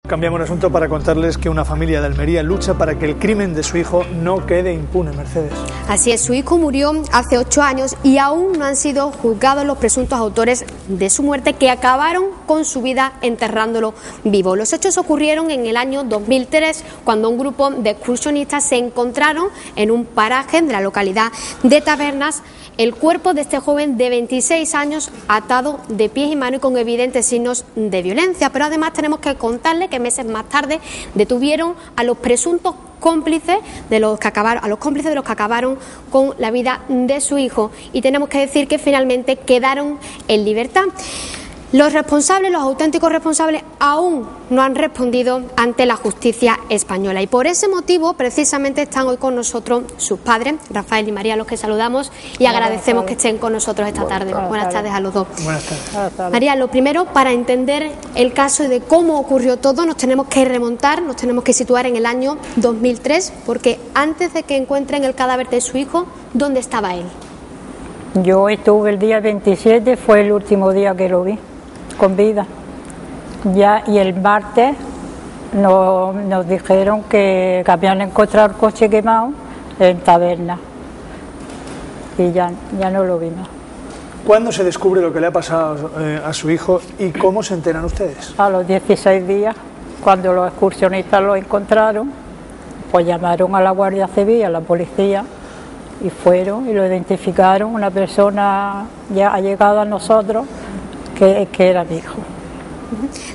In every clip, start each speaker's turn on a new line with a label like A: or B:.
A: Cambiamos de asunto para contarles que una familia de Almería lucha para que el crimen de su hijo no quede impune, Mercedes.
B: Así es, su hijo murió hace 8 años y aún no han sido juzgados los presuntos autores de su muerte, que acabaron con su vida enterrándolo vivo. Los hechos ocurrieron en el año 2003, cuando un grupo de excursionistas se encontraron en un paraje de la localidad de Tabernas el cuerpo de este joven de 26 años atado de pies y manos y con evidentes signos de violencia. Pero además tenemos que contarle que meses más tarde detuvieron a los presuntos cómplices de los que acabaron con la vida de su hijo, y tenemos que decir que finalmente quedaron en libertad. Los responsables, los auténticos responsables, aún no han respondido ante la justicia española, y por ese motivo precisamente están hoy con nosotros sus padres, Rafael y María, a los que saludamos y agradecemos que estén con nosotros esta tarde. Buenas tardes a los dos.
A: Buenas tardes.
B: María, lo primero, para entender el caso y de cómo ocurrió todo, nos tenemos que remontar, nos tenemos que situar en el año 2003, porque antes de que encuentren el cadáver de su hijo, ¿dónde estaba él?
C: Yo estuve el día 27, fue el último día que lo vi con vida. Ya, y el martes nos dijeron que habían encontrado el coche quemado en Taberna, y ya no lo vimos.
A: ¿Cuándo se descubre lo que le ha pasado a su hijo y cómo se enteran ustedes?
C: A los 16 días, cuando los excursionistas lo encontraron, pues llamaron a la Guardia Civil, a la policía, y fueron y lo identificaron, una persona ya allegada a nosotros, que era mi hijo.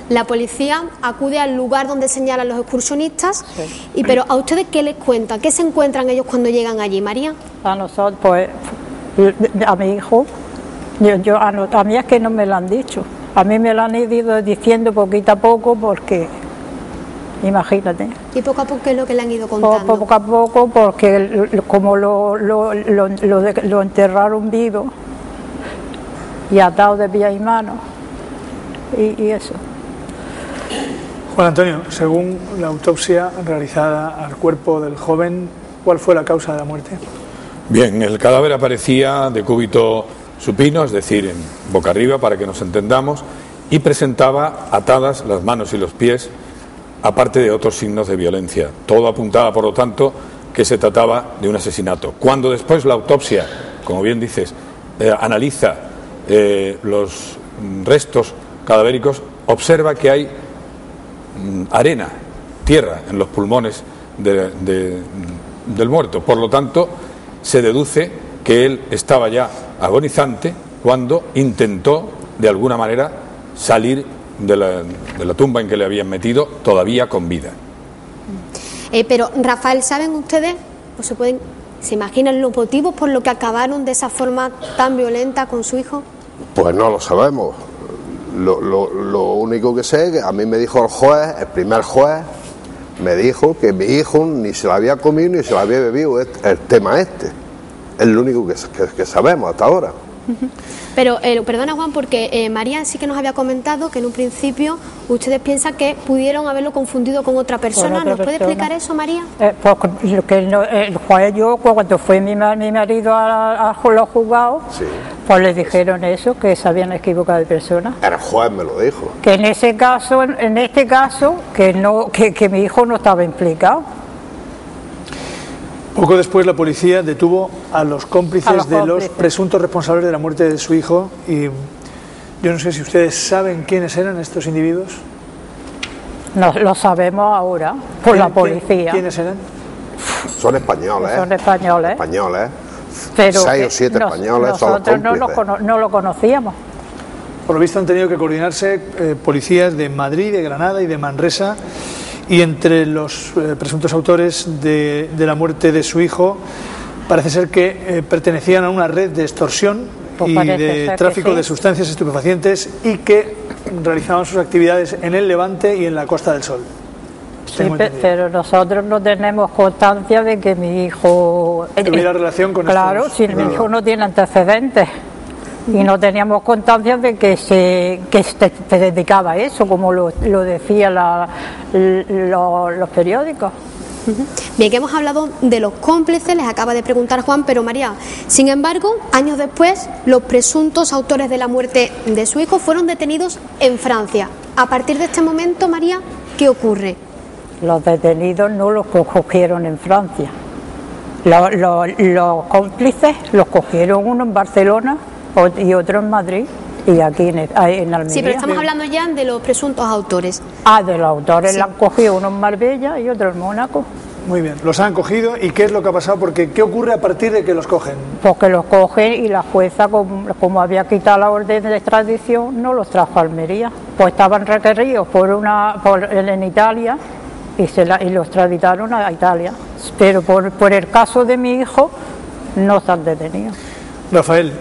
B: La policía acude al lugar donde señalan los excursionistas, sí. Pero ¿a ustedes qué les cuentan? ¿Qué se encuentran ellos cuando llegan allí, María?
C: A nosotros, pues, a mi hijo, a mí es que no me lo han dicho. A mí me lo han ido diciendo poquito a poco, porque, imagínate.
B: ¿Y poco a poco qué es lo que le han ido contando?
C: Poco a poco, porque como lo enterraron vivo y atado de pies y manos, y eso.
A: Juan Antonio, según la autopsia realizada al cuerpo del joven, ¿cuál fue la causa de la muerte?
D: Bien, el cadáver aparecía de cúbito supino, es decir, en boca arriba, para que nos entendamos, y presentaba atadas las manos y los pies, aparte de otros signos de violencia. Todo apuntaba, por lo tanto, que se trataba de un asesinato. Cuando después la autopsia, como bien dices, analiza los restos cadavéricos, observa que hay arena, tierra en los pulmones del muerto. Por lo tanto, se deduce que él estaba ya agonizante cuando intentó, de alguna manera, salir de la tumba en que le habían metido, todavía con vida.
B: Pero, Rafael, ¿saben ustedes, o se imaginan los motivos por los que acabaron de esa forma tan violenta con su hijo?
E: Pues no lo sabemos. Lo único que sé es que a mí me dijo el juez, el primer juez, me dijo que mi hijo ni se lo había comido ni se lo había bebido, el tema este. Es lo único que sabemos hasta ahora.
B: Pero, perdona, Juan, porque María sí que nos había comentado que en un principio ustedes piensan que pudieron haberlo confundido con otra persona. ¿Nos puede explicar eso, María?
C: Pues que el juez, yo cuando fue mi marido a los juzgados, sí, pues le dijeron eso, que se habían equivocado de persona.
E: El juez me lo dijo.
C: Que en este caso, que mi hijo no estaba implicado.
A: Poco después la policía detuvo a los cómplices de los presuntos responsables de la muerte de su hijo, y yo no sé si ustedes saben quiénes eran estos individuos.
C: No, lo sabemos ahora por la policía.
A: ¿Quiénes eran?
E: Son españoles.
C: Son españoles.
E: Pero 6 o 7 españoles son los cómplices.
C: No lo conocíamos.
A: Por lo visto han tenido que coordinarse policías de Madrid, de Granada y de Manresa. Y entre los presuntos autores de la muerte de su hijo, parece ser que pertenecían a una red de extorsión y de tráfico de sustancias estupefacientes, y que realizaban sus actividades en el Levante y en la Costa del Sol.
C: Sí, pero nosotros no tenemos constancia de que mi hijo
A: tuviera relación con
C: claro,
A: estos.
C: Si mi hijo no tiene antecedentes. Y no teníamos constancia de que se dedicaba a eso, como lo decían los periódicos.
B: Bien, que hemos hablado de los cómplices, les acaba de preguntar Juan, pero María, sin embargo, años después, los presuntos autores de la muerte de su hijo fueron detenidos en Francia. A partir de este momento, María, ¿Qué ocurre?
C: Los detenidos no los cogieron en Francia. Los cómplices los cogieron uno en Barcelona y otro en Madrid y aquí en Almería.
B: Sí, pero estamos hablando ya de los presuntos autores.
C: De los autores, sí. La han cogido uno en Marbella y otro en Mónaco.
A: Muy bien, los han cogido. ¿Y qué es lo que ha pasado? Porque ¿qué ocurre a partir de que los cogen?
C: Porque los cogen y la jueza, como había quitado la orden de extradición, no los trajo a Almería. Pues estaban requeridos en Italia y los extraditaron a Italia. Pero por el caso de mi hijo no están detenidos.
A: Rafael,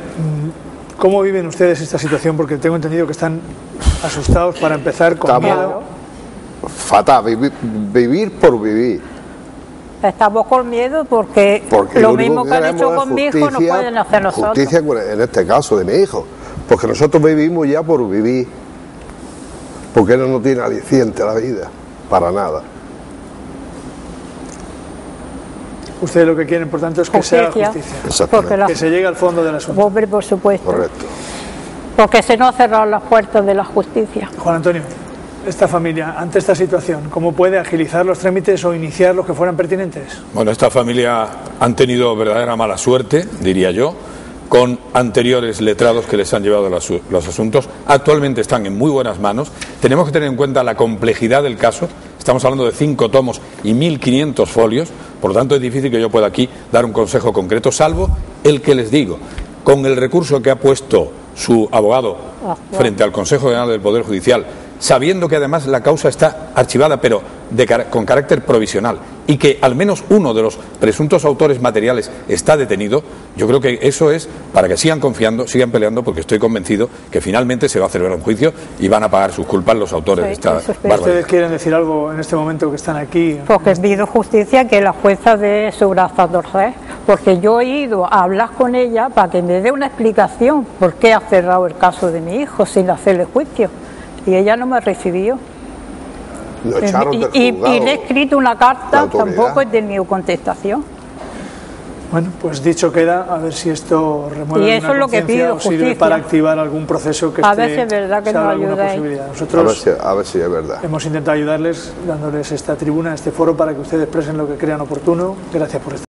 A: ¿cómo viven ustedes esta situación? Porque tengo entendido que están asustados, para empezar, con miedo.
E: Fatal, vivir por vivir.
C: Estamos con miedo porque lo mismo que han hecho con mi hijo no pueden hacer nosotros.
E: Justicia en este caso de mi hijo, porque nosotros vivimos ya por vivir, porque él no tiene aliciente a la vida, para nada.
A: Ustedes lo que quieren, por tanto, es que se haga justicia.
E: Exactamente.
A: Que se llegue al fondo del asunto.
C: Hombre, por supuesto.
E: Correcto.
C: Porque se nos cerraron las puertas de la justicia.
A: Juan Antonio, esta familia, ante esta situación, ¿cómo puede agilizar los trámites o iniciar los que fueran pertinentes?
D: Bueno, esta familia han tenido verdadera mala suerte, diría yo, con anteriores letrados que les han llevado los asuntos. Actualmente están en muy buenas manos. Tenemos que tener en cuenta la complejidad del caso. Estamos hablando de 5 tomos y 1.500 folios. Por lo tanto, es difícil que yo pueda aquí dar un consejo concreto, salvo el que les digo. Con el recurso que ha puesto su abogado frente al Consejo General del Poder Judicial, sabiendo que además la causa está archivada, pero con carácter provisional, y que al menos uno de los presuntos autores materiales está detenido, yo creo que eso es para que sigan confiando, sigan peleando, porque estoy convencido que finalmente se va a celebrar un juicio y van a pagar sus culpas los autores de esta barbaridad.
A: ¿Ustedes quieren decir algo en este momento que están aquí?
C: Porque pido justicia, que la jueza dé su brazo a torcer, porque yo he ido a hablar con ella para que me dé una explicación por qué ha cerrado el caso de mi hijo sin hacerle juicio. Y ella no me recibió.
E: Lo echaron del juzgado,
C: y le he escrito una carta, tampoco he tenido contestación.
A: Bueno, pues dicho queda, a ver si esto remueve
C: y eso es lo que pido,
A: o sirve para activar algún proceso que
C: a ver si es verdad que nos ayudáis.
A: Nosotros
E: a ver si es verdad.
A: Hemos intentado ayudarles dándoles esta tribuna, este foro, para que ustedes expresen lo que crean oportuno. Gracias por estar.